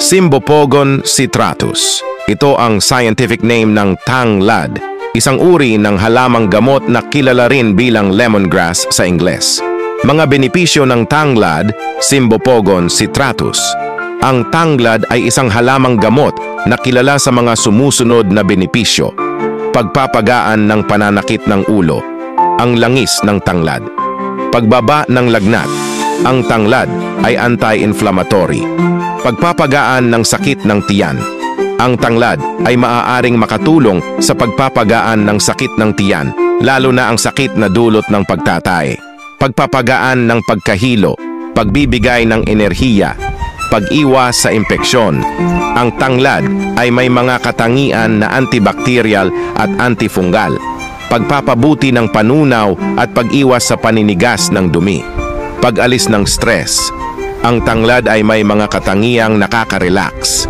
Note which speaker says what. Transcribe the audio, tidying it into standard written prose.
Speaker 1: Cymbopogon citratus. Ito ang scientific name ng tanglad, isang uri ng halamang gamot na kilala rin bilang lemongrass sa Ingles. Mga benepisyo ng tanglad, Cymbopogon citratus. Ang tanglad ay isang halamang gamot na kilala sa mga sumusunod na benepisyo. Pagpapagaan ng pananakit ng ulo, ang langis ng tanglad. Pagbaba ng lagnat, ang tanglad ay anti-inflammatory. Pagpapagaan ng sakit ng tiyan, ang tanglad ay maaaring makatulong sa pagpapagaan ng sakit ng tiyan, lalo na ang sakit na dulot ng pagtatay. Pagpapagaan ng pagkahilo, pagbibigay ng enerhiya, pag-iwas sa impeksyon. Ang tanglad ay may mga katangian na antibacterial at antifungal. Pagpapabuti ng panunaw at pag-iwas sa paninigas ng dumi. Pag-alis ng stress. Ang tanglad ay may mga katangiang nakaka-relax.